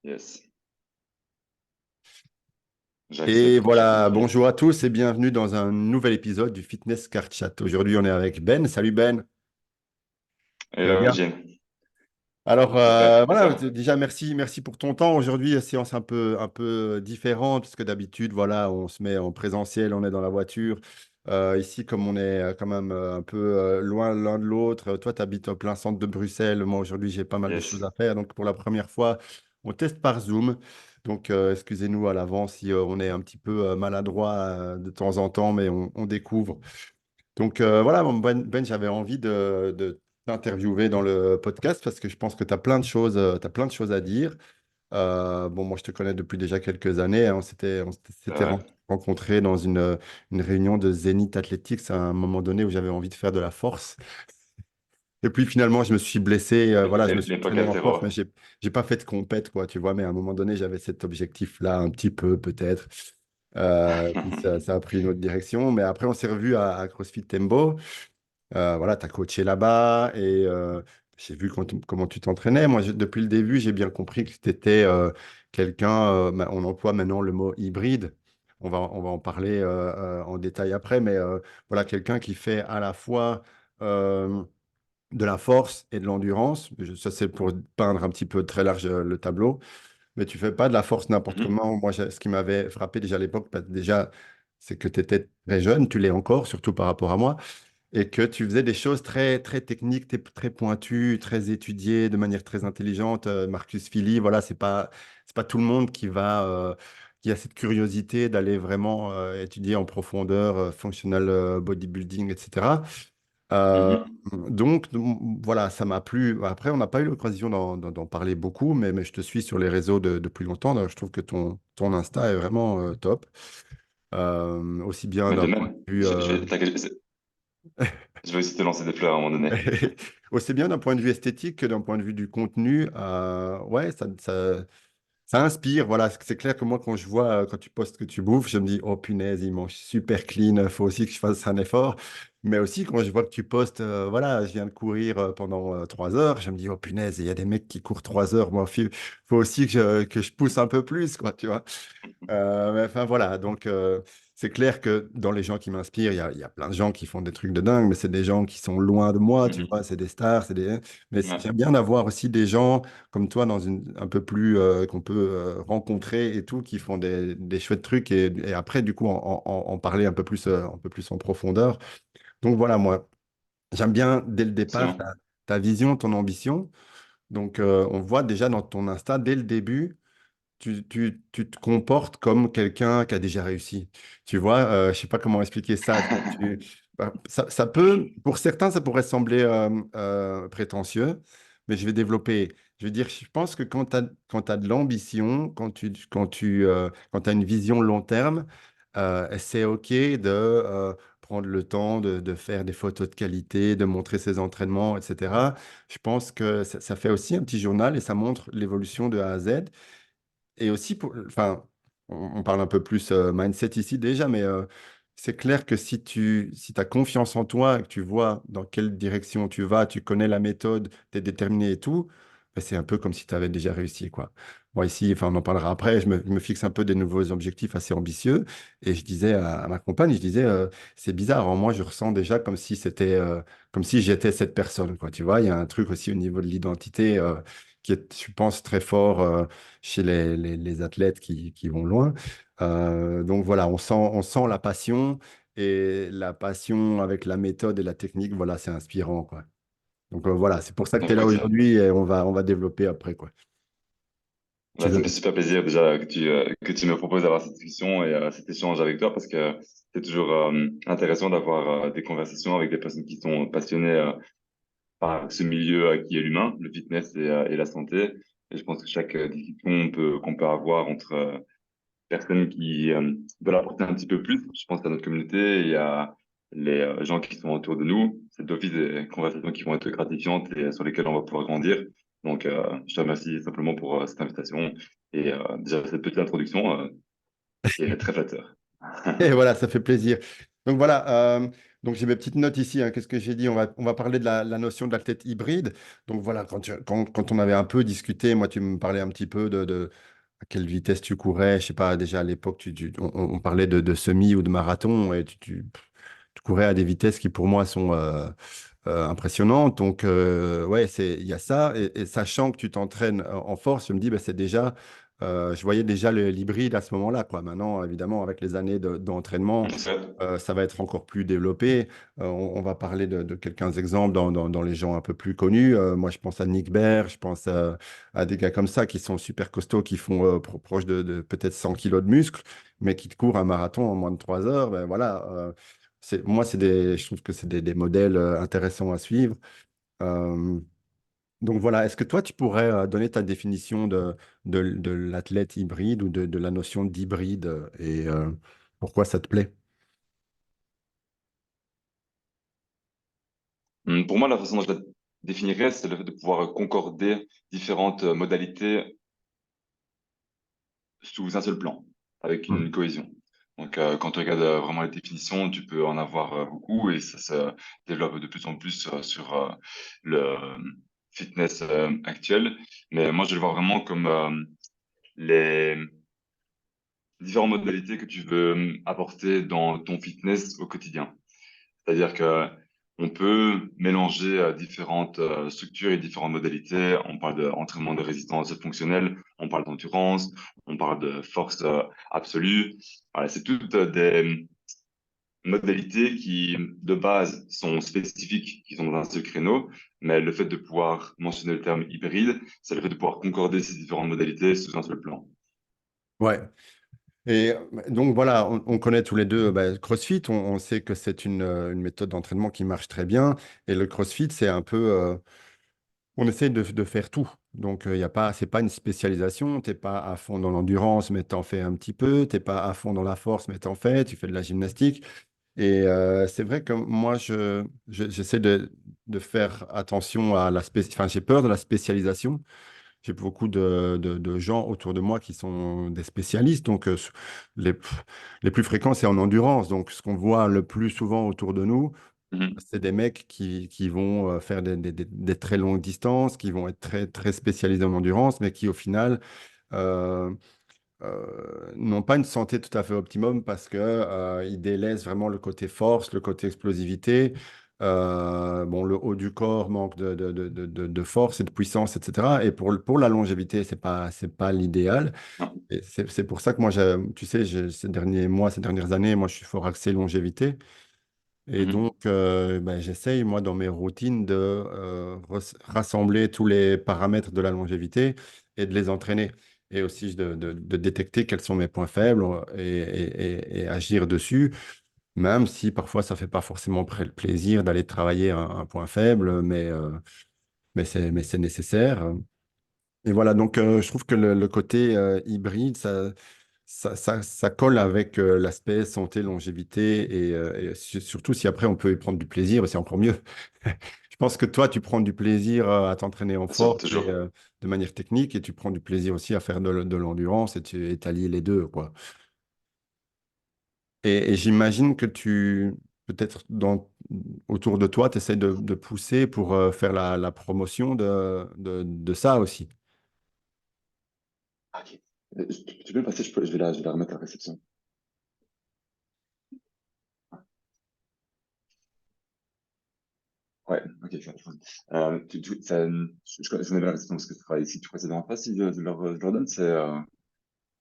Yes, Et j'accepte, voilà, j'accepte. bonjour à tous et bienvenue dans un nouvel épisode du Fitness Car Chat. Aujourd'hui, on est avec Ben. Salut Ben, tu vas bien? Jane, Alors ça fait, et voilà, toi? déjà merci pour ton temps. Aujourd'hui, séance un peu différente parce que d'habitude, voilà, on se met en présentiel, on est dans la voiture. Ici, comme on est quand même un peu loin l'un de l'autre, toi, tu habites au plein centre de Bruxelles. Moi, aujourd'hui, j'ai pas mal de Yes. choses à faire. Donc, pour la première fois, on teste par Zoom. Donc, excusez-nous à l'avance si on est un petit peu maladroit de temps en temps, mais on découvre. Donc voilà, Ben, j'avais envie de t'interviewer dans le podcast parce que je pense que tu as plein de choses, t'as plein de choses à dire. Bon, moi, je te connais depuis déjà quelques années, hein. On s'était Ouais. rencontrés dans une réunion de Zénith Athletics à un moment donné où j'avais envie de faire de la force. Et puis finalement, je me suis blessé. Voilà, je me suis L'époque entraîné en force, altéro. mais j'ai pas fait de compète, quoi, tu vois. Mais à un moment donné, j'avais cet objectif-là, un petit peu, peut-être. Puis ça a pris une autre direction. Mais après, on s'est revu à CrossFit Tembo. Voilà, tu as coaché là-bas et j'ai vu comment tu t'entraînais. Moi, depuis le début, j'ai bien compris que tu étais quelqu'un, on emploie maintenant le mot hybride. On va en parler en détail après, mais voilà, quelqu'un qui fait à la fois euh, de la force et de l'endurance. Ça, c'est pour peindre un petit peu très large le tableau, mais tu fais pas de la force n'importe Mhm, comment. Moi, ce qui m'avait frappé déjà à l'époque, déjà, c'est que tu étais très jeune, tu l'es encore, surtout par rapport à moi et que tu faisais des choses très, très techniques, très pointues, très étudiées, de manière très intelligente. Marcus Philly, voilà, c'est pas tout le monde qui a cette curiosité d'aller vraiment étudier en profondeur functional bodybuilding, etc. Euh, mhm. donc, voilà, ça m'a plu. Après, on n'a pas eu l'occasion d'en parler beaucoup, mais je te suis sur les réseaux depuis longtemps. Donc, je trouve que ton Insta est vraiment top. Aussi bien Mais de d'un point même, de vue je vais aussi te lancer des fleurs à un moment donné. aussi bien d'un point de vue esthétique que d'un point de vue du contenu, ouais, ça inspire. Voilà, c'est clair que moi, quand je vois, quand tu postes que tu bouffes, je me dis, oh punaise, il mange super clean, il faut aussi que je fasse un effort. Mais aussi, quand je vois que tu postes, voilà, je viens de courir pendant 3 heures, je me dis, oh punaise, il y a des mecs qui courent 3 heures. Moi, faut aussi que je pousse un peu plus, quoi, tu vois. Mais enfin voilà, donc c'est clair que dans les gens qui m'inspirent, il y a plein de gens qui font des trucs de dingue, mais c'est des gens qui sont loin de moi, tu vois, Mhm. c'est des stars, mais Ouais. j'aime bien d'avoir aussi des gens comme toi dans un peu plus qu'on peut rencontrer et tout, qui font des chouettes trucs et après du coup en parler un peu plus en profondeur. Donc voilà, moi, j'aime bien dès le départ Absolument. ta vision, ton ambition. Donc on voit déjà dans ton Insta dès le début tu te comportes comme quelqu'un qui a déjà réussi. Tu vois, je sais pas comment expliquer ça. Ça peut, pour certains, ça pourrait sembler prétentieux, mais je vais développer. Je veux dire, je pense que quand tu as de l'ambition, quand tu as une vision long terme, c'est OK de prendre le temps de faire des photos de qualité, de montrer ses entraînements, etc. Je pense que ça fait aussi un petit journal et ça montre l'évolution de A à Z. Et aussi, enfin, on parle un peu plus mindset ici déjà, mais c'est clair que si tu as confiance en toi, que tu vois dans quelle direction tu vas, tu connais la méthode, tu es déterminé et tout, ben, c'est un peu comme si tu avais déjà réussi, quoi. Moi, ici, enfin, on en parlera après, je me fixe un peu des nouveaux objectifs assez ambitieux et je disais à ma compagne, je disais, c'est bizarre, en moi, je ressens déjà comme si j'étais cette personne, quoi. Tu vois, il y a un truc aussi au niveau de l'identité qui est, je pense, très fort. Chez les athlètes qui vont loin. Donc voilà, on sent la passion et la passion avec la méthode et la technique, voilà, c'est inspirant, quoi. Donc voilà, c'est pour ça que tu es là Écoute, aujourd'hui et on va développer après, quoi. Tu bah, ça veux? me fait super plaisir déjà que tu me proposes d'avoir cette discussion et cet échange avec toi parce que c'est toujours intéressant d'avoir des conversations avec des personnes qui sont passionnées par ce milieu qui est l'humain, le fitness et la santé. Et je pense que chaque discussion qu'on peut avoir entre personnes qui veulent apporter un petit peu plus, je pense à notre communauté et à les gens qui sont autour de nous, c'est d'office des conversations qui vont être gratifiantes et sur lesquelles on va pouvoir grandir. Donc, je te remercie simplement pour cette invitation et déjà cette petite introduction qui est très flatteur. Et voilà, ça fait plaisir. Donc voilà, Donc, j'ai mes petites notes ici, hein. Qu'est-ce que j'ai dit? On va parler de la notion d'athlète hybride. Donc, voilà, quand on avait un peu discuté, moi, tu me parlais un petit peu de à quelle vitesse tu courais. Je sais pas, déjà à l'époque, on parlait de semi ou de marathon et tu courais à des vitesses qui, pour moi, sont impressionnantes. Donc, ouais, il y a ça. Et sachant que tu t'entraînes en force, je me dis, bah, je voyais déjà l'hybride à ce moment-là, quoi. Maintenant, évidemment, avec les années d'entraînement, Ok. ça va être encore plus développé. On va parler de quelques exemples dans les gens un peu plus connus. Moi, je pense à Nick Baer, je pense à des gars comme ça qui sont super costauds, qui font proche de peut-être 100 kilos de muscles, mais qui te courent un marathon en moins de 3 heures. Ben, voilà, moi, je trouve que c'est des modèles intéressants à suivre. Euh, donc voilà, est-ce que toi, tu pourrais donner ta définition de l'athlète hybride ou de la notion d'hybride et pourquoi ça te plaît? Pour moi, la façon dont je la définirais, c'est le fait de pouvoir concorder différentes modalités sous un seul plan, avec Hmm. une cohésion. Donc, quand tu regardes vraiment les définitions, tu peux en avoir beaucoup et ça se développe de plus en plus sur le fitness actuel. Mais moi, je le vois vraiment comme les différentes modalités que tu veux apporter dans ton fitness au quotidien. C'est-à-dire que on peut mélanger différentes structures et différentes modalités. On parle d'entraînement de résistance fonctionnelle, on parle d'endurance, on parle de force absolue. Voilà, c'est toutes des modalités qui, de base, sont spécifiques, qui sont dans un seul créneau. Mais le fait de pouvoir mentionner le terme hybride, c'est le fait de pouvoir concorder ces différentes modalités sous un seul plan. Ouais. Et donc voilà, on connaît tous les deux bah, CrossFit, on sait que c'est une méthode d'entraînement qui marche très bien. Et le CrossFit, c'est un peu, on essaie de faire tout. Donc il y a pas, c'est pas une spécialisation, t'es pas à fond dans l'endurance, mais t'en fais un petit peu, t'es pas à fond dans la force, mais t'en fais, tu fais de la gymnastique. Et c'est vrai que moi, j'essaie de faire attention à enfin, j'ai peur de la spécialisation. J'ai beaucoup de gens autour de moi qui sont des spécialistes. Donc, les, les plus fréquents, c'est en endurance. Donc, ce qu'on voit le plus souvent autour de nous, Mhm. c'est des mecs qui vont faire des très longues distances, qui vont être très, très spécialisés en endurance, mais qui, au final, euh, n'ont pas une santé tout à fait optimum parce que, ils délaissent vraiment le côté force, le côté explosivité. Bon, le haut du corps manque de force et de puissance, etc. Et pour la longévité, c'est pas l'idéal. Non. Et c'est pour ça que moi, tu sais, ces derniers mois, ces dernières années, moi, je suis fort axé longévité. Et Mhm. donc, ben, j'essaye, moi, dans mes routines, de rassembler tous les paramètres de la longévité et de les entraîner. Et aussi de détecter quels sont mes points faibles et agir dessus, même si parfois ça ne fait pas forcément plaisir d'aller travailler un point faible, mais c'est nécessaire. Et voilà, donc je trouve que le côté hybride, ça colle avec l'aspect santé, longévité et surtout si après on peut y prendre du plaisir, c'est encore mieux. Je pense que toi, tu prends du plaisir à t'entraîner en Bien sûr, force et toujours. de manière technique et tu prends du plaisir aussi à faire de l'endurance et tu allies les deux, quoi. Et j'imagine que peut-être autour de toi, tu essaies de pousser pour faire la promotion de ça aussi. Ah, ok. Tu peux me passer, je vais la remettre à la réception. Ouais, ok, ça. Je connais bien la réception parce que je travaille ici. Tu crois que c'est dans la face si je leur donne? C'est là,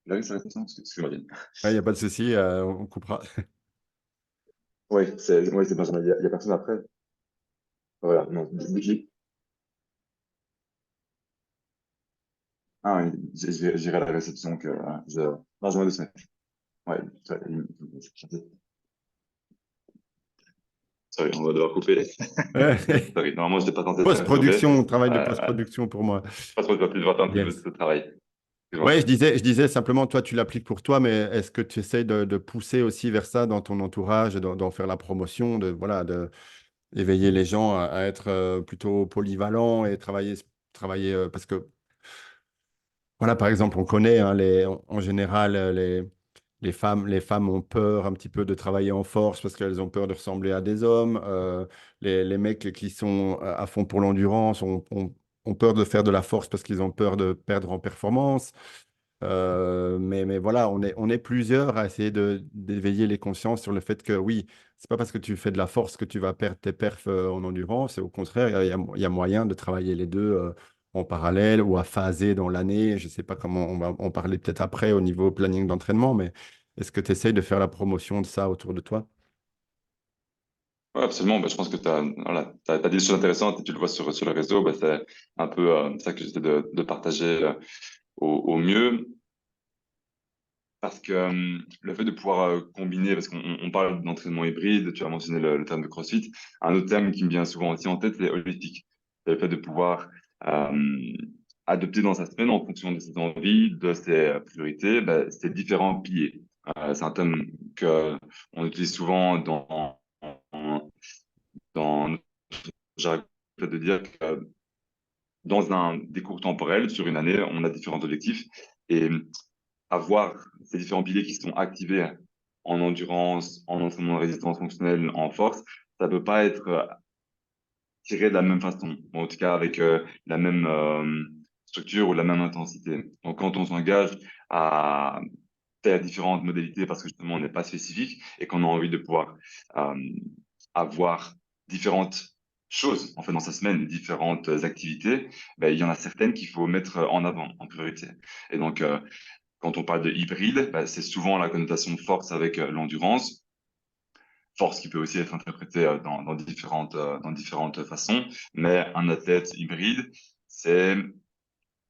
c'est la réception? Excuse-moi, Yann. Il n'y a pas de souci, on coupera. Ouais, c'est Benjamin. Il y a personne après. Voilà, non. Ah, oui, j'irai à la réception que non, je m'en douce, mais ouais, sorry, on va devoir couper. Sorry, normalement, je n'étais pas censé te perturber. Post-production, travail de Euh, post-production pour moi. pas trop, tu vas plus devoir faire un petit peu Yes. de travail. Ouais, Excuse-moi. je disais simplement, toi, tu l'appliques pour toi, mais est-ce que tu essayes de pousser aussi vers ça dans ton entourage, d'en faire la promotion, voilà, éveiller les gens à être plutôt polyvalents et travailler parce que, voilà, par exemple, on connaît hein, en général les femmes ont peur un petit peu de travailler en force parce qu'elles ont peur de ressembler à des hommes. Les mecs qui sont à fond pour l'endurance ont peur de faire de la force parce qu'ils ont peur de perdre en performance. Mais voilà, on est plusieurs à essayer d'éveiller les consciences sur le fait que oui, c'est pas parce que tu fais de la force que tu vas perdre tes perfs en endurance. Et au contraire, il y a moyen de travailler les deux en parallèle ou à phaser dans l'année. Je sais pas comment on va en parler peut-être après au niveau planning d'entraînement, mais est-ce que tu essayes de faire la promotion de ça autour de toi? Ouais, absolument. Bah, je pense que tu as, voilà, t'as des choses intéressantes et tu le vois sur le réseau. Bah, c'est un peu ça que j'essaie de partager au mieux. Parce que le fait de pouvoir combiner, parce qu'on parle d'entraînement hybride, tu as mentionné le terme de CrossFit, un autre terme qui me vient souvent aussi en tête, c'est holistique. C'est le fait de pouvoir euh, adopter dans sa semaine, en fonction de ses envies, de ses priorités, ben, ces différents piliers. C'est un terme que on utilise souvent dans notre jargon, le fait de dire que dans un décours temporel, sur une année, on a différents objectifs. Et avoir ces différents piliers qui sont activés en endurance, en entraînement de résistance fonctionnelle, en force, ça peut pas être tiré de la même façon, ou en tout cas avec la même structure ou la même intensité. Donc quand on s'engage à faire différentes modalités parce que justement on n'est pas spécifique et qu'on a envie de pouvoir euh, avoir différentes choses en fait dans sa semaine, différentes activités, ben, il y en a certaines qu'il faut mettre en avant en priorité. Et donc quand on parle de hybride, bah, c'est souvent la connotation de force avec l'endurance, force qui peut aussi être interprétée dans différentes façons, mais un athlète hybride, c'est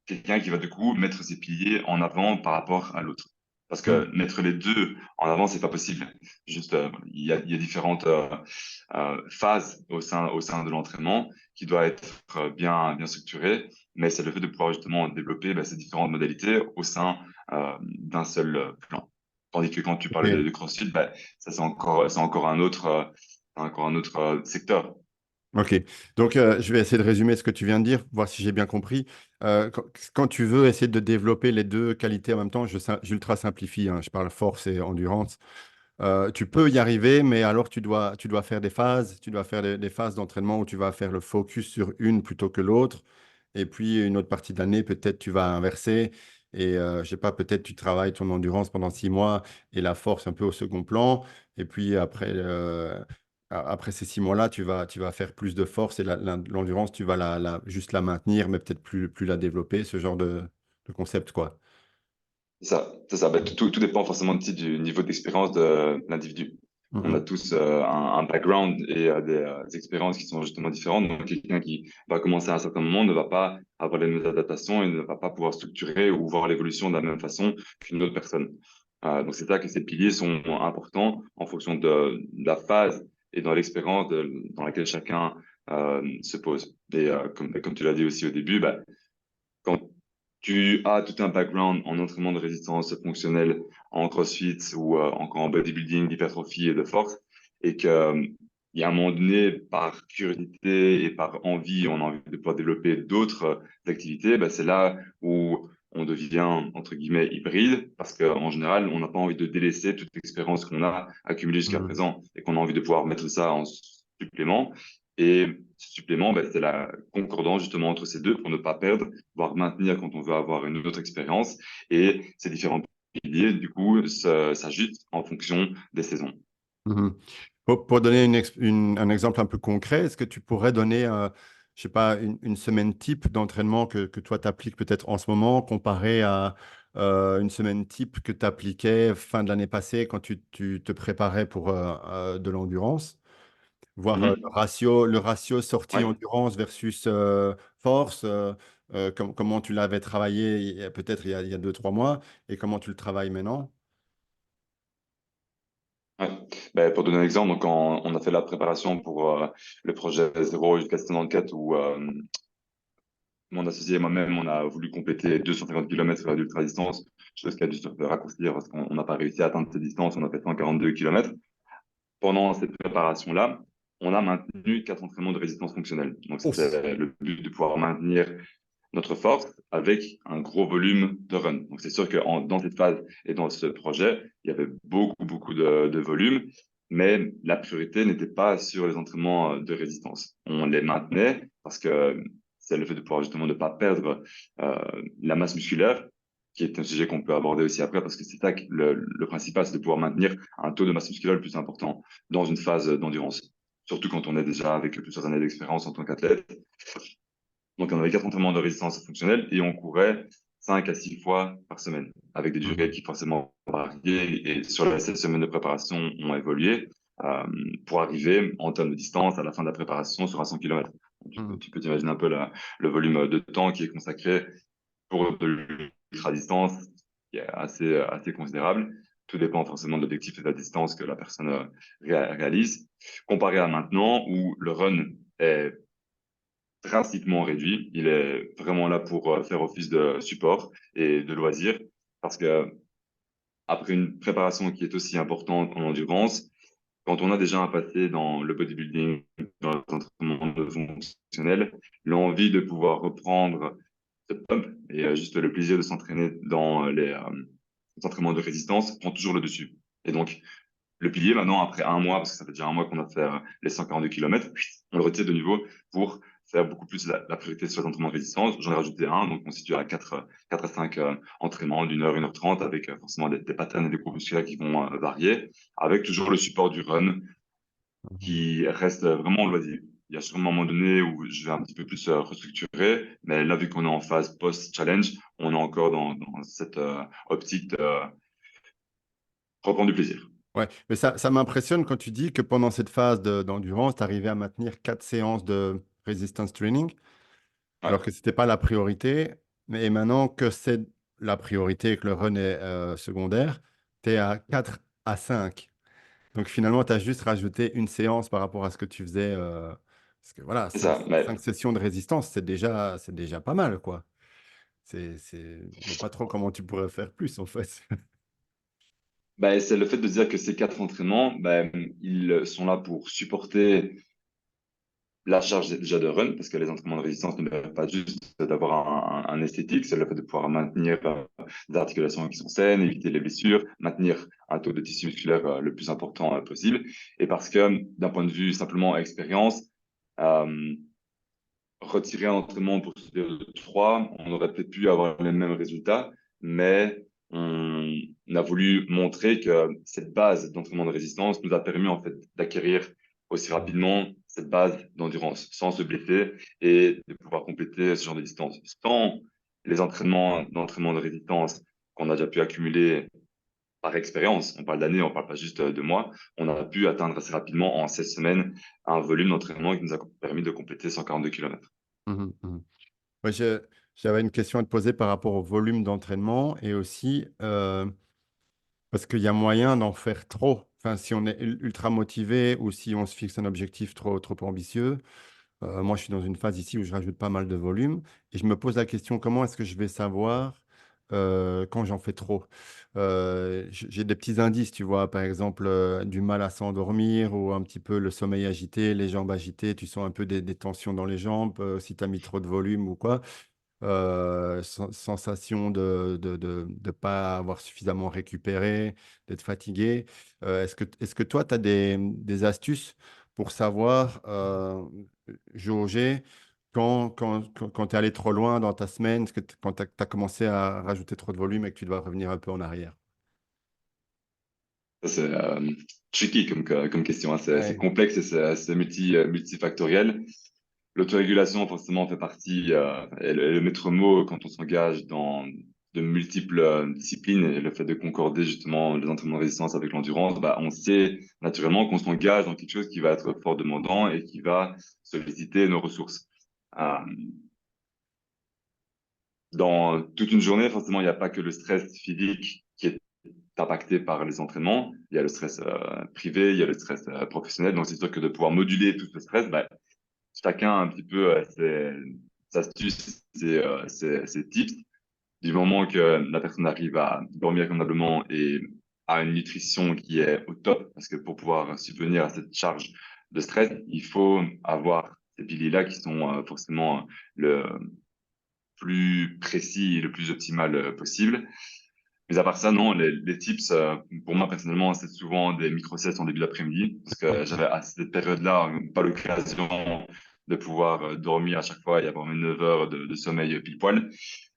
quelqu'un qui va du coup mettre ses piliers en avant par rapport à l'autre. Parce que Hmm. mettre les deux en avant, c'est pas possible. Juste, il y a différentes phases au sein de l'entraînement qui doit être bien structurées, mais c'est le fait de pouvoir justement développer bah, ces différentes modalités au sein d'un seul plan. Tandis que quand tu parlais Ok. de CrossFit, bah, ça c'est encore un autre secteur. Ok, donc je vais essayer de résumer ce que tu viens de dire, voir si j'ai bien compris. Quand tu veux essayer de développer les deux qualités en même temps, j'ultra simplifie, hein, je parle force et endurance. Tu peux y arriver, mais alors tu dois faire des phases, tu dois faire des phases d'entraînement où tu vas faire le focus sur une plutôt que l'autre. Et puis une autre partie de l'année, peut-être tu vas inverser. Et je sais pas, peut-être tu travailles ton endurance pendant 6 mois et la force un peu au second plan. Et puis après, après ces 6 mois-là, tu vas faire plus de force et l'endurance, tu vas juste la maintenir, mais peut-être plus la développer, ce genre de concept, quoi. C'est ça, c'est ça. Ben, tout dépend forcément du niveau d'expérience de l'individu. On a Mhm. tous un background et des expériences qui sont justement différentes. Donc, quelqu'un qui va commencer à un certain moment ne va pas avoir les mêmes adaptations et ne va pas pouvoir structurer ou voir l'évolution de la même façon qu'une autre personne. Donc, c'est ça que ces piliers sont importants en fonction de la phase et dans l'expérience dans laquelle chacun se pose. Et comme tu l'as dit aussi au début, ben, quand tu as tout un background en entraînement de résistance fonctionnelle, en CrossFit ou encore en bodybuilding, d'hypertrophie et de force, et que il y a un moment donné, par curiosité et par envie, on a envie de pouvoir développer d'autres activités, bah, c'est là où on devient, entre guillemets, hybride, parce qu'en général, on n'a pas envie de délaisser toute l'expérience qu'on a accumulée jusqu'à Mhm. présent et qu'on a envie de pouvoir mettre ça en supplément. Et ce supplément, bah, c'est la concordance justement entre ces deux pour ne pas perdre voire maintenir quand on veut avoir une autre expérience. Et ces différents piliers, du coup, s'ajustent en fonction des saisons. Mhm. Pour donner un exemple un peu concret, est-ce que tu pourrais donner, je sais pas, une semaine type d'entraînement que toi t'appliques peut-être en ce moment, comparé à une semaine type que tu appliquais fin de l'année passée quand tu te préparais pour de l'endurance, voir Mhm. le ratio sortie Ouais. endurance versus force, comment tu l'avais travaillé peut-être il y a 2, 3 mois et comment tu le travailles maintenant. Ouais. Ben, pour donner un exemple, donc on a fait la préparation pour le projet 0 jusqu'à 74 où mon associé et moi-même, on a voulu compléter 250 km d'ultra-distance, chose qui a dû se raccourcir parce qu'on n'a pas réussi à atteindre cette distance, on a fait 142 km. Pendant cette préparation-là, on a maintenu 4 entraînements de résistance fonctionnelle. Donc, Ouf. c'était le but de pouvoir maintenir. notre force avec un gros volume de run. Donc, c'est sûr que dans cette phase et dans ce projet, il y avait beaucoup de volume, mais la priorité n'était pas sur les entraînements de résistance. On les maintenait parce que c'est le fait de pouvoir justement ne pas perdre la masse musculaire, qui est un sujet qu'on peut aborder aussi après, parce que c'est ça que le principal, c'est de pouvoir maintenir un taux de masse musculaire le plus important dans une phase d'endurance. Surtout quand on est déjà avec plusieurs années d'expérience en tant qu'athlète. Donc, on avait 4 entraînements de résistance fonctionnelle et on courait 5 à 6 fois par semaine, avec des durées Mhm. qui forcément variaient et sur les 7 semaines de préparation ont évolué euh, pour arriver en termes de distance à la fin de la préparation sur un 100 km. Mhm. Tu peux t'imaginer un peu le volume de temps qui est consacré pour de l'ultra-distance, qui est assez considérable. Tout dépend forcément de l'objectif et de la distance que la personne réalise. Comparé à maintenant, où le run est drastiquement réduit. Il est vraiment là pour faire office de support et de loisir, parce que après une préparation qui est aussi importante en endurance, quand on a déjà un passé dans le bodybuilding, dans l'entraînement fonctionnel, l'envie de pouvoir reprendre ce pump et juste le plaisir de s'entraîner dans les entraînements de résistance prend toujours le dessus. Et donc, le pilier, maintenant, après un mois, parce que ça fait déjà un mois qu'on a fait les 142 km, on le retire de niveau pour faire beaucoup plus la priorité sur les entraînements de résistance. J'en ai rajouté un, donc on se situe à 4 à 5 entraînements d'1 heure, 1 h 30, avec forcément des patterns et des groupes musculaires qui vont varier, avec toujours le support du run Mhm. qui reste vraiment loisir. Il y a sûrement un moment donné où je vais un petit peu plus restructurer, mais là, vu qu'on est en phase post-challenge, on est encore dans cette optique de reprendre du plaisir. Ouais, mais ça m'impressionne quand tu dis que pendant cette phase d'endurance, tu arrivais à maintenir 4 séances de resistance training, alors Ouais, que ce n'était pas la priorité. Mais maintenant que c'est la priorité et que le run est secondaire, tu es à 4 à 5. Donc finalement, tu as juste rajouté une séance par rapport à ce que tu faisais. Parce que voilà, c'est cinq ça. Mais cinq sessions de résistance, c'est déjà pas mal, quoi. Je vois pas trop comment tu pourrais faire plus, en fait. ben, c'est le fait de dire que ces 4 entraînements, ben, ils sont là pour supporter la charge déjà de run, parce que les entraînements de résistance ne permettent pas juste d'avoir un esthétique, c'est le fait de pouvoir maintenir des articulations qui sont saines, éviter les blessures, maintenir un taux de tissu musculaire le plus important possible. Et parce que d'un point de vue simplement expérience, euh, retirer un entraînement pour se dire 3, on aurait peut-être pu avoir les mêmes résultats, mais on a voulu montrer que cette base d'entraînement de résistance nous a permis en fait d'acquérir aussi rapidement cette base d'endurance sans se blesser et de pouvoir compléter ce genre de distance. Sans les d'entraînement de résistance qu'on a déjà pu accumuler par expérience, on parle d'années, on parle pas juste de mois, on a pu atteindre assez rapidement en 16 semaines un volume d'entraînement qui nous a permis de compléter 142 km. Mhm, mhm. Ouais, j'avais une question à te poser par rapport au volume d'entraînement et aussi parce qu'il y a moyen d'en faire trop. Enfin, si on est ultra motivé ou si on se fixe un objectif trop ambitieux. Moi, je suis dans une phase ici où je rajoute pas mal de volume et je me pose la question, comment est-ce que je vais savoir quand j'en fais trop? J'ai des petits indices, tu vois, par exemple, du mal à s'endormir ou un petit peu le sommeil agité, les jambes agitées, tu sens un peu des tensions dans les jambes, si tu as mis trop de volume ou quoi. Sensation de pas avoir suffisamment récupéré, d'être fatigué. Est-ce que toi, tu as des astuces pour savoir jauger quand tu es allé trop loin dans ta semaine, quand tu as commencé à rajouter trop de volume et que tu dois revenir un peu en arrière? Ça, c'est tricky comme question, hein. C'est Ouais. complexe et c'est multifactoriel. L'autorégulation, forcément, fait partie, est le maître mot quand on s'engage dans de multiples disciplines et le fait de concorder justement les entraînements de résistance avec l'endurance, bah, on sait naturellement qu'on s'engage dans quelque chose qui va être fort demandant et qui va solliciter nos ressources. Euh, dans toute une journée, forcément, il n'y a pas que le stress physique qui est impacté par les entraînements. Il y a le stress privé, il y a le stress professionnel. Donc, c'est sûr que de pouvoir moduler tout ce stress, bah, chacun a un petit peu ses astuces, ses tips. Du moment que la personne arrive à dormir convenablement et à une nutrition qui est au top, parce que pour pouvoir subvenir à cette charge de stress, il faut avoir ces piliers-là qui sont forcément le, plus précis et le plus optimal possible. Mais à part ça, non, les tips, pour moi personnellement, c'est souvent des micro-siestes en début d'après-midi, parce que j'avais à cette période-là pas l'occasion de pouvoir dormir à chaque fois et avoir mes 9 heures de sommeil pile poil.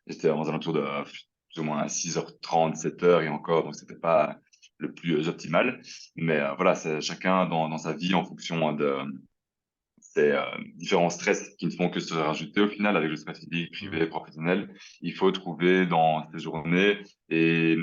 J'étais aux alentours de plus ou moins à 6h30, 7h et encore, donc c'était pas le plus optimal. Mais voilà, c'est chacun dans sa vie en fonction de ces différents stress qui ne font que se rajouter au final avec le stress physique, Mhm. privé, professionnel. Il faut trouver dans ces journées et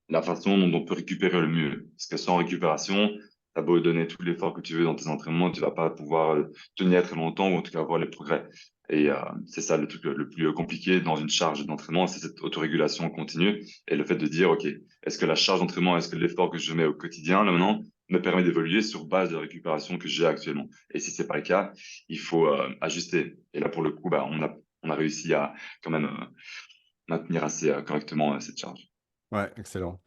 la façon dont on peut récupérer le mieux. Parce que sans récupération, t'as beau donner tout l'effort que tu veux dans tes entraînements, tu vas pas pouvoir tenir très longtemps ou en tout cas avoir les progrès. Et c'est ça le truc le plus compliqué dans une charge d'entraînement, c'est cette autorégulation continue et le fait de dire, OK, est-ce que la charge d'entraînement, est-ce que l'effort que je mets au quotidien, là maintenant, me permet d'évoluer sur base de la récupération que j'ai actuellement. Et si c'est pas le cas, il faut ajuster. Et là, pour le coup, bah, on a réussi à quand même maintenir assez correctement cette charge. Ouais, excellent.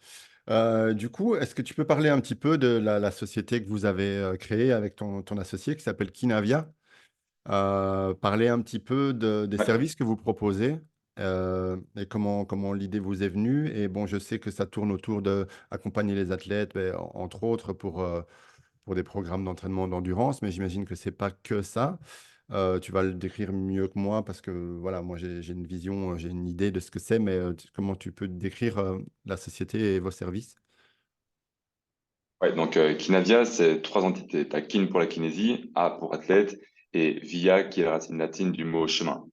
Du coup, est-ce que tu peux parler un petit peu de la société que vous avez créée avec ton associé qui s'appelle Kinavia? Parler un petit peu des Ouais. services que vous proposez et comment l'idée vous est venue. Et bon, je sais que ça tourne autour d'accompagner les athlètes, ben, entre autres pour des programmes d'entraînement d'endurance, mais j'imagine que c'est pas que ça. Tu vas le décrire mieux que moi parce que voilà, moi j'ai une vision, j'ai une idée de ce que c'est, mais comment tu peux décrire la société et vos services? Ouais, donc Kinavia, c'est trois entités. Tu as Kin pour la kinésie, A pour athlète et Via qui est la racine latine du mot chemin.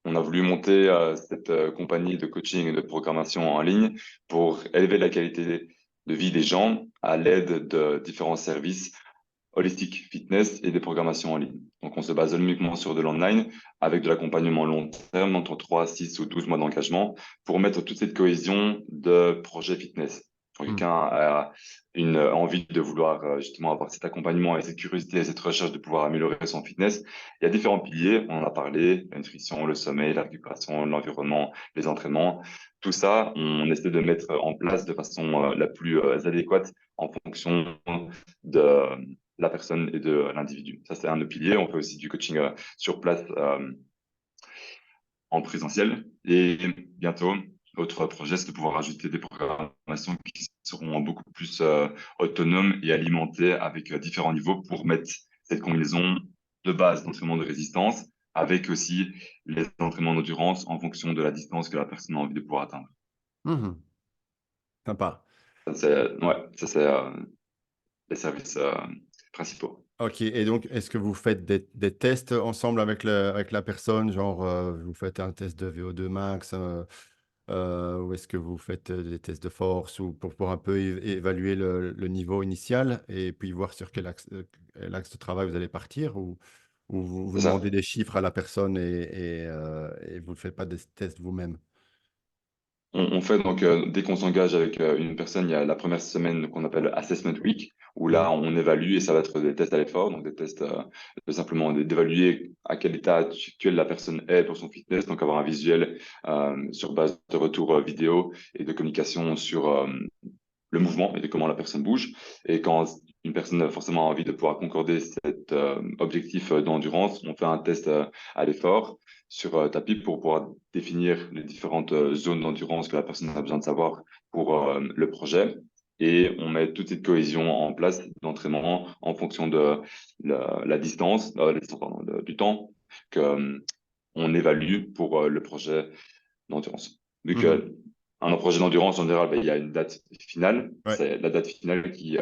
On a voulu monter cette compagnie de coaching et de programmation en ligne pour élever la qualité de vie des gens à l'aide de différents services holistique fitness et des programmations en ligne. Donc, on se base uniquement sur de l'online avec de l'accompagnement long terme, entre 3, 6 ou 12 mois d'engagement pour mettre toute cette cohésion de projets fitness. Quand Hmm. quelqu'un a une envie de vouloir justement avoir cet accompagnement et cette curiosité et cette recherche de pouvoir améliorer son fitness, il y a différents piliers. On en a parlé, la nutrition, le sommeil, la récupération, l'environnement, les entraînements. Tout ça, on essaie de mettre en place de façon la plus adéquate en fonction de la personne et de l'individu. Ça, c'est un de nos piliers. On fait aussi du coaching sur place en présentiel. Et bientôt, autre projet, c'est de pouvoir ajouter des programmations qui seront beaucoup plus autonomes et alimentées avec différents niveaux pour mettre cette combinaison de base d'entraînement de résistance avec aussi les entraînements d'endurance en fonction de la distance que la personne a envie de pouvoir atteindre. Mhm. Sympa. Ça, c'est les services principaux. Ok, et donc est-ce que vous faites des tests ensemble avec la personne, genre vous faites un test de VO2 max, ou est-ce que vous faites des tests de force ou pour un peu évaluer le niveau initial et puis voir sur quel axe de travail vous allez partir ou vous C'est ça. demandez des chiffres à la personne et vous ne faites pas des tests vous-même? On fait donc, dès qu'on s'engage avec une personne, il y a la première semaine qu'on appelle Assessment Week, où Mhm. là, on évalue et ça va être des tests à l'effort, donc des tests de simplement d'évaluer à quel état actuel la personne est pour son fitness, donc avoir un visuel sur base de retours vidéo et de communication sur le mouvement et de comment la personne bouge. Et quand une personne a forcément envie de pouvoir concorder cet objectif d'endurance, on fait un test à l'effort sur tapis pour pouvoir définir les différentes zones d'endurance que la personne a besoin de savoir pour le projet. Et on met toute cette cohésion en place d'entraînement en fonction de la distance, pardon, du temps que on évalue pour le projet d'endurance. Vu Mhm. que un projet d'endurance, en général, ben, il y a une date finale. Ouais. C'est la date finale qui,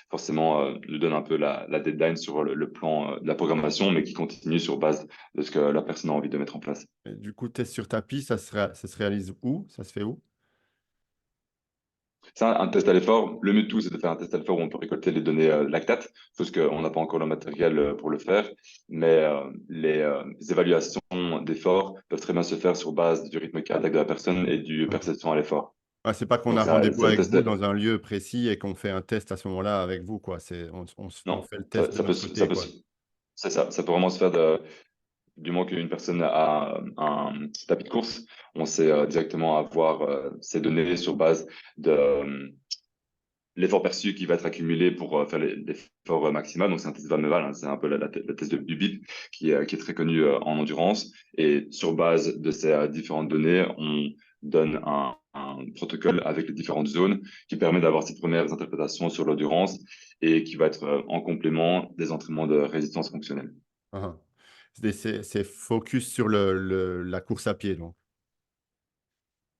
forcément, nous donne un peu la deadline sur le plan de la programmation, mais qui continue sur base de ce que la personne a envie de mettre en place. Et du coup, test sur tapis, ça se réalise où? Ça se fait où? C'est un test à l'effort. Le mieux de tout, c'est de faire un test à l'effort où on peut récolter les données lactates, parce qu'on n'a pas encore le matériel pour le faire. Mais les évaluations d'effort peuvent très bien se faire sur base du rythme cardiaque de la personne et du Mhm. perception à l'effort. Ah, c'est pas qu'on Donc a ça, rendez-vous c'est le avec test. vous dans un lieu précis et qu'on fait un test à ce moment-là avec vous, quoi. On Non, fait le test de ça peut, notre ça côté, peut, quoi. c'est ça. Ça peut vraiment se faire du moment qu'une personne a un tapis de course, on sait directement avoir ces données sur base de l'effort perçu qui va être accumulé pour faire l'effort maximal. Donc, c'est un test Van Meval, hein, c'est un peu la test du BIP qui est très connu en endurance. Et sur base de ces différentes données, on donne un protocole avec les différentes zones qui permet d'avoir ces premières interprétations sur l'endurance et qui va être en complément des entraînements de résistance fonctionnelle. Ah, ah. C'est focus sur la course à pied, donc.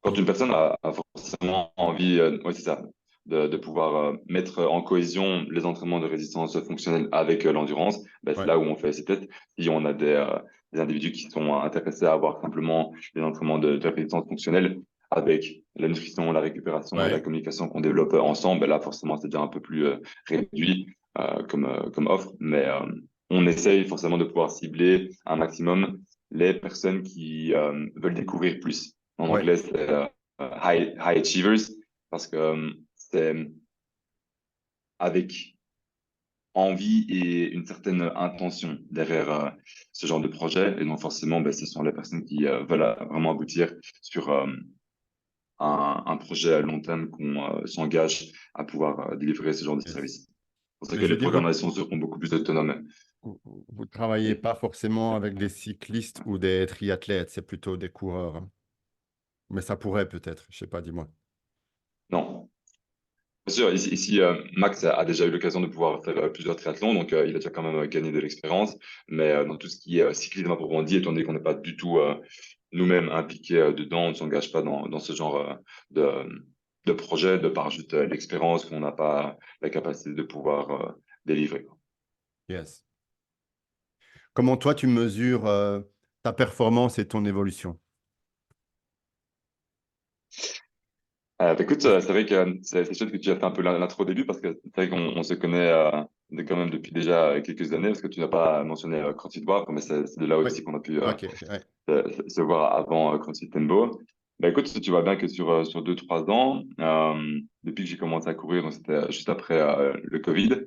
Quand une personne a forcément envie, ouais, c'est ça, de pouvoir mettre en cohésion les entraînements de résistance fonctionnelle avec l'endurance, ben, c'est Ouais, là où on fait ces tests. Si on a des individus qui sont intéressés à avoir simplement les entraînements de résistance fonctionnelle avec la nutrition, la récupération et la ouais. communication qu'on développe ensemble, ben là, forcément, c'est déjà un peu plus réduit comme offre. Mais on essaye forcément de pouvoir cibler un maximum les personnes qui veulent découvrir plus. En Ouais. anglais, c'est high achievers, parce que c'est avec envie et une certaine intention derrière ce genre de projet. Et donc, forcément, ben, ce sont les personnes qui veulent vraiment aboutir sur un projet à long terme qu'on s'engage à pouvoir délivrer ce genre de Yes. service. C'est pour ça Mais que je les veux dire, programmations seront beaucoup plus autonomes. vous travaillez Et pas forcément avec des cyclistes ou des triathlètes, c'est plutôt des coureurs, hein. Mais ça pourrait peut-être, je sais pas, dis-moi. non, bien sûr, ici Max a déjà eu l'occasion de pouvoir faire plusieurs triathlons, donc il a déjà quand même gagné de l'expérience. Mais dans tout ce qui est cyclisme à proprement dit, étant donné qu'on n'est pas du tout nous-mêmes impliqués dedans, on ne s'engage pas dans ce genre de projet, de par juste l'expérience qu'on n'a pas la capacité de pouvoir délivrer. Yes. Comment toi, tu mesures ta performance et ton évolution? Bah, écoute, c'est vrai que c'est chouette que tu as fait un peu l'intro au début parce que c'est vrai qu'on se connaît quand même depuis déjà quelques années parce que tu n'as pas mentionné CrossFit War, mais c'est de là Oui. aussi qu'on a pu Ok, ok, ouais. se voir avant CrossFit Tembo. Bah, écoute, tu vois bien que sur 2, 3 ans, depuis que j'ai commencé à courir, donc c'était juste après le Covid,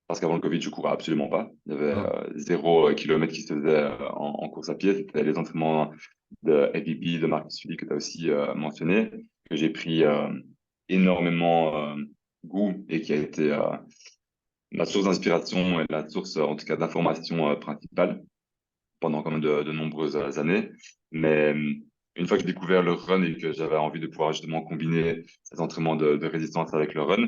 parce qu'avant le Covid, je courais absolument pas. Il y avait Ah, 0 kilomètre qui se faisait en course à pied. C'était les entraînements de FBP, de Marcus Philippe que tu as aussi mentionné, que j'ai pris énormément goût et qui a été ma source d'inspiration et la source, en tout cas, d'information principale pendant quand même de nombreuses années. Mais une fois que j'ai découvert le run et que j'avais envie de pouvoir justement combiner ces entraînements de résistance avec le run,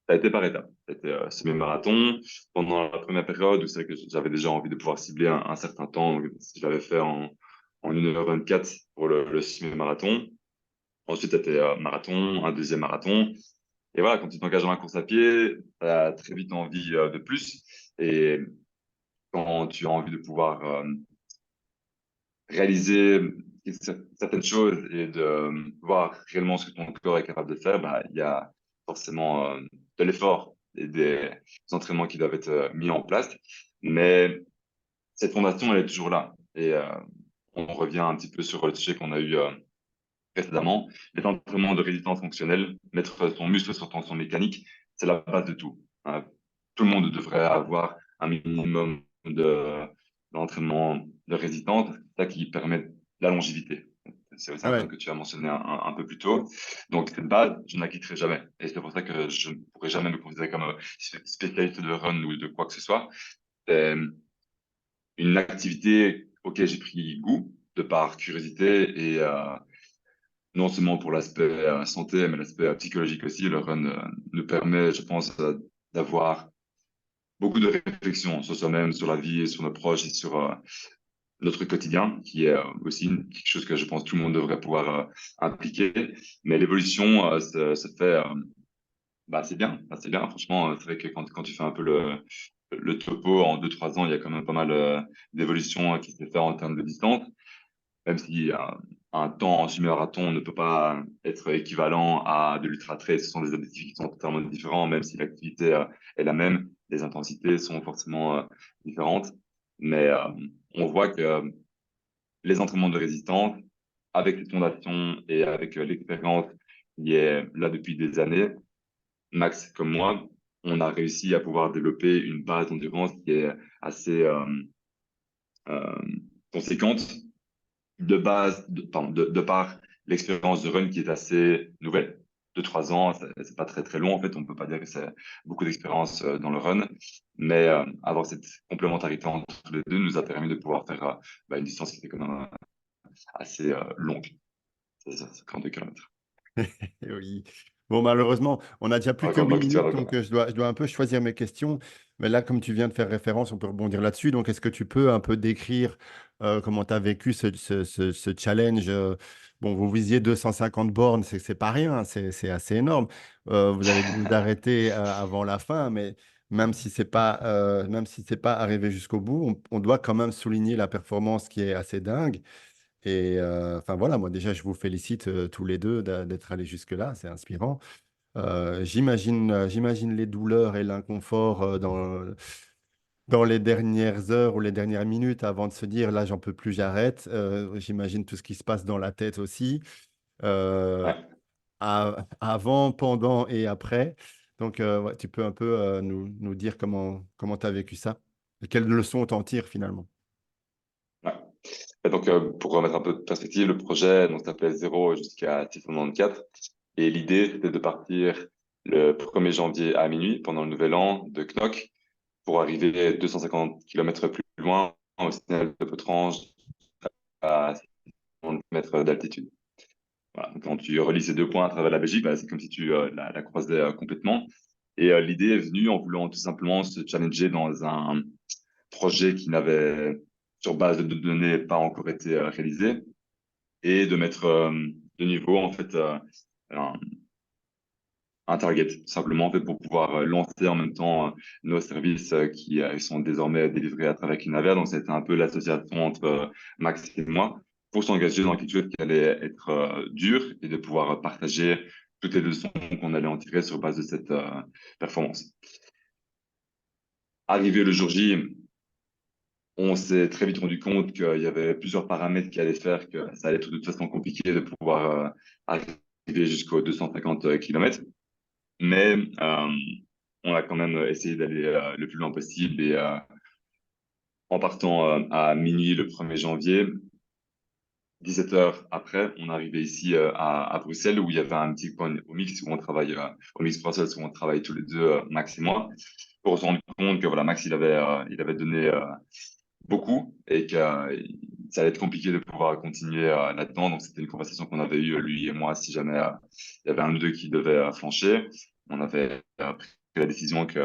ça a été par étapes. Ça a été semi-marathon. Pendant la première période où c'est que j'avais déjà envie de pouvoir cibler un certain temps, donc, je l'avais fait en 1h24 pour le semi-marathon. Ensuite, c'était marathon, un deuxième marathon. Et voilà, quand tu t'engages dans la course à pied, tu as très vite envie de plus. Et quand tu as envie de pouvoir réaliser certaines choses et de voir réellement ce que ton corps est capable de faire, bah, il y a forcément de l'effort et des entraînements qui doivent être mis en place. Mais cette fondation, elle est toujours là. Et on revient un petit peu sur le sujet qu'on a eu précédemment. Les entraînements de résistance fonctionnelle, mettre son muscle sur son mécanique, c'est la base de tout. Tout le monde devrait avoir un minimum d'entraînement de résistance, c'est ça qui permet la longévité. C'est aussi un point ouais. que tu as mentionné un peu plus tôt. Donc, cette base, je ne la quitterai jamais. Et c'est pour ça que je ne pourrai jamais me considérer comme spécialiste de run ou de quoi que ce soit. C'est une activité auquel j'ai pris goût de par curiosité et non seulement pour l'aspect santé, mais l'aspect psychologique aussi. Le run nous permet, je pense, d'avoir beaucoup de réflexions sur soi-même, sur la vie, sur nos proches et sur notre quotidien, qui est aussi quelque chose que je pense tout le monde devrait pouvoir impliquer. Mais l'évolution se fait, bah, c'est bien, bah, c'est bien. Franchement, c'est vrai que quand tu fais un peu le topo en 2, 3 ans, il y a quand même pas mal d'évolution qui s'est fait en termes de distance, même si un temps en semi-marathon ne peut pas être équivalent à de l'ultra-trail. Ce sont des objectifs qui sont totalement différents, même si l'activité est la même, les intensités sont forcément différentes. Mais on voit que les entraînements de résistance, avec les fondations et avec l'expérience qui est là depuis des années, Max comme moi, on a réussi à pouvoir développer une base d'endurance qui est assez euh, conséquente de base, de par l'expérience de run qui est assez nouvelle. 2-3 ans, c'est pas très très long en fait. On peut pas dire que c'est beaucoup d'expérience dans le run, mais avoir cette complémentarité entre les deux nous a permis de pouvoir faire une distance qui était quand même assez longue, c'est ça, 52 km. Oui. Bon, malheureusement, on a déjà plus que Encore, 8 donc, tu vois, minutes, d'accord. donc je dois un peu choisir mes questions. Mais là, comme tu viens de faire référence, on peut rebondir là-dessus. Donc, est-ce que tu peux un peu décrire comment tu as vécu ce challenge? Bon, vous visiez 250 bornes, c'est pas rien, hein, c'est assez énorme. Vous avez dû vous arrêter avant la fin, mais même si c'est pas arrivé jusqu'au bout, on doit quand même souligner la performance qui est assez dingue. Et enfin voilà, moi déjà, je vous félicite tous les deux d'être allés jusque-là, c'est inspirant. J'imagine les douleurs et l'inconfort dans les dernières heures ou les dernières minutes avant de se dire, là, j'en peux plus, j'arrête. J'imagine tout ce qui se passe dans la tête aussi, euh, Ouais. avant, pendant et après. Donc, ouais, tu peux un peu nous dire comment tu as vécu ça et quelles leçons t'en tires finalement. Ouais. Et donc, pour remettre un peu de perspective, le projet donc, s'appelait 0 jusqu'à 694. Et l'idée, c'était de partir le 1er janvier à minuit, pendant le Nouvel An, de Knock, pour arriver 250 km plus loin, au Tunnel de Potrange, à 60 mètres d'altitude. Voilà. Donc, quand tu relis ces deux points à travers la Belgique, c'est comme si tu la croisais complètement. Et l'idée est venue en voulant tout simplement se challenger dans un projet qui n'avait, sur base de données, pas encore été réalisé, et de mettre de niveau en fait un, un target simplement en fait pour pouvoir lancer en même temps nos services qui sont désormais délivrés à travers Kinavère. Donc c'était un peu l'association entre Max et moi pour s'engager dans quelque chose qui allait être dur et de pouvoir partager toutes les leçons qu'on allait en tirer sur base de cette performance. Arrivé le jour J, on s'est très vite rendu compte qu'il y avait plusieurs paramètres qui allaient faire que ça allait être de toute façon compliqué de pouvoir arriver jusqu'aux 250 km. Mais on a quand même essayé d'aller le plus loin possible. Et en partant à minuit le 1er janvier, 17 heures après, on est arrivé ici à Bruxelles où il y avait un petit point au mix où on travaille, au mix Bruxelles où on travaille tous les deux, Max et moi, pour se rendre compte que voilà, Max il avait donné beaucoup et que ça allait être compliqué de pouvoir continuer là-dedans. Donc c'était une conversation qu'on avait eue lui et moi si jamais il y avait un ou deux qui devait flancher. On avait pris la décision que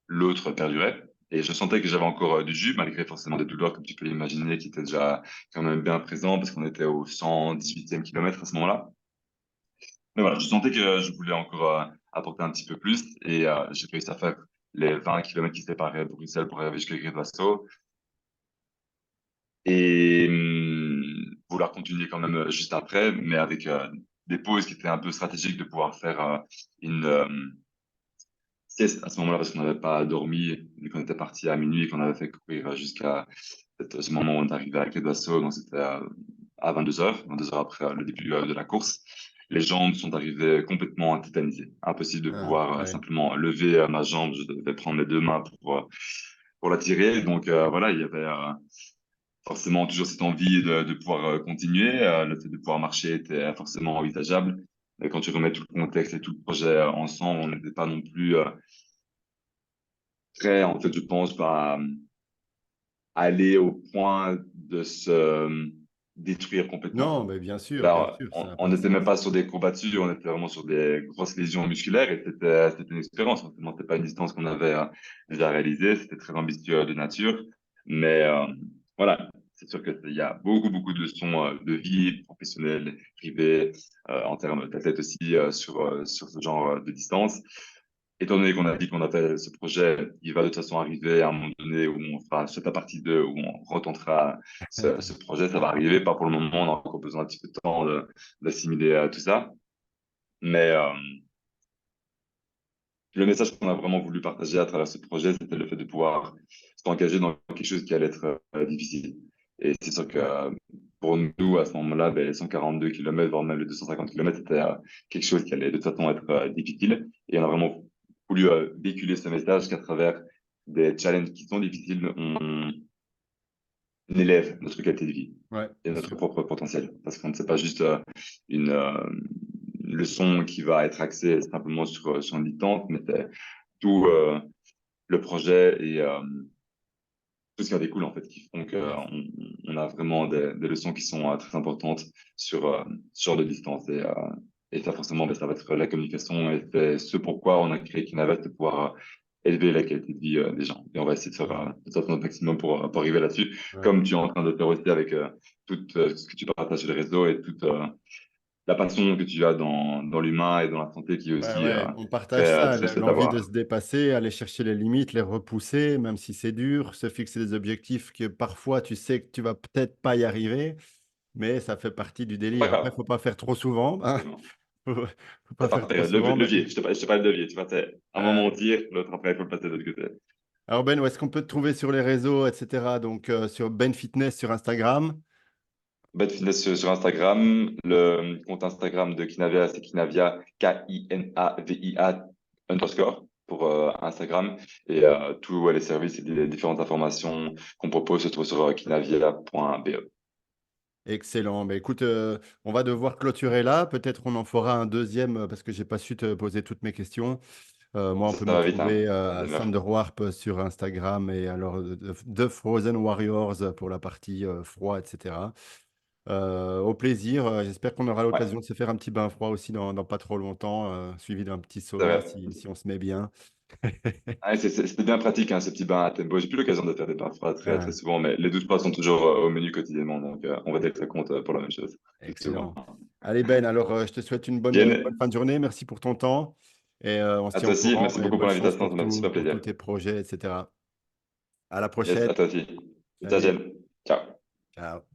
l'autre perdurait. Et je sentais que j'avais encore du jus, malgré forcément des douleurs, comme tu peux l'imaginer, qui étaient déjà quand même bien présents, parce qu'on était au 118e kilomètre à ce moment-là. Mais voilà, je sentais que je voulais encore apporter un petit peu plus, et j'ai réussi à faire les 20 kilomètres qui séparaient Bruxelles pour arriver jusqu'à Grédoiseau, et vouloir continuer quand même juste après, mais avec des pauses qui étaient un peu stratégiques de pouvoir faire une sieste à ce moment-là parce qu'on n'avait pas dormi vu qu'on était parti à minuit et qu'on avait fait courir jusqu'à ce moment où on est arrivé à Clé d'Assaut, donc c'était à 22 heures après le début de la course. Les jambes sont arrivées complètement tétanisées. Impossible de Ah, pouvoir ouais. simplement lever ma jambe. Je devais prendre les deux mains pour la tirer. Donc voilà, il y avait forcément toujours cette envie de pouvoir continuer. Le fait de pouvoir marcher était forcément envisageable. Et quand tu remets tout le contexte et tout le projet ensemble, on n'était pas non plus prêt, en fait, je pense, aller au point de se détruire complètement. Non, mais bien Là, sûr, ça n'a on pas de n'était même sens. pas sur des courbatures, on était vraiment sur des grosses lésions musculaires et c'était une expérience. C'était pas une distance qu'on avait déjà réalisée, c'était très ambitieux de nature. Mais voilà, c'est sûr qu'il y a beaucoup, beaucoup de leçons de vie professionnelle, privée, en termes d'athlète aussi sur ce genre de distance. Étant donné qu'on a dit qu'on a fait ce projet, il va de toute façon arriver à un moment donné où on fera soit la partie 2 où on retentera ce projet. Ça va arriver, pas pour le moment, on a encore besoin un petit peu de temps d'assimiler tout ça. Mais le message qu'on a vraiment voulu partager à travers ce projet, c'était le fait de pouvoir s'engager dans quelque chose qui allait être difficile. Et c'est sûr que Ouais. pour nous, à ce moment-là, les 142 km, voire même les 250 km, c'était quelque chose qui allait de toute façon être difficile. Et on a vraiment voulu véhiculer ce message qu'à travers des challenges qui sont difficiles, on élève notre qualité de vie Ouais, et bien notre sûr. propre potentiel. Parce qu'on ne sait pas juste une le son qui va être axé simplement sur une distance, mais c'est tout le projet et tout ce qui en découle en fait, qui font Yes. on a vraiment des leçons qui sont très importantes ce genre de distance. Et ça, forcément, ben, ça va être la communication et c'est ce pourquoi on a créé Kinavet, de pouvoir élever la qualité de vie des gens. Et on va essayer de faire notre maximum pour arriver là-dessus, Ouais. comme tu es en train de faire aussi avec tout ce que tu partages sur les réseaux et toute la passion que tu as dans l'humain et dans la santé qui est Ouais, aussi ouais, on partage ça, très chouette à l'envie de voir. se dépasser, aller chercher les limites, les repousser, même si c'est dur, se fixer des objectifs que parfois tu sais que tu vas peut-être pas y arriver, mais ça fait partie du C'est pas délire. Après, il grave. faut pas faire trop souvent, hein. Faut pas faire Enfin, trop souvent. levier, je te parle de levier, tu vois, c'est un moment Euh, on tire, l'autre après, il faut le passer de l'autre côté. alors Ben, où est-ce qu'on peut te trouver sur les réseaux, etc. Donc sur Ben Fitness sur Instagram. Bad Fitness sur Instagram, le compte Instagram de Kinavia, c'est Kinavia, Kinavia underscore pour Instagram. Et tous les services et les différentes informations qu'on propose se trouvent sur kinavia.be. Excellent. Ben, écoute, on va devoir clôturer là. Peut-être on en fera un deuxième parce que j'ai pas su te poser toutes mes questions. Moi, on Ça peut me va vite, hein. trouver Une à demi-heure. Sander Warp sur Instagram et alors The Frozen Warriors pour la partie froid, etc. Au plaisir. J'espère qu'on aura Ouais, l'occasion de se faire un petit bain froid aussi dans pas trop longtemps, suivi d'un petit c'est sauna vrai. si on se met bien. Ah, c'était bien pratique, hein, ces petits bains à tempo. J'ai plus l'occasion de faire des bains froids très Ah, souvent, mais les 12 pas sont toujours au menu quotidiennement, donc on va dire que ça compte pour la même chose. Souvent. excellent. Allez Ben, alors je te souhaite une bonne Bien, fin de journée. Merci pour ton temps et on se à tient au toi aussi, courant. merci Et beaucoup pour bonne chance l'invitation, ça m'a fait super pour tous plaisir. tes projets, etc. À la Yes, prochaine. à toi aussi. Ciao, Salut. Jen. Ciao. Ciao.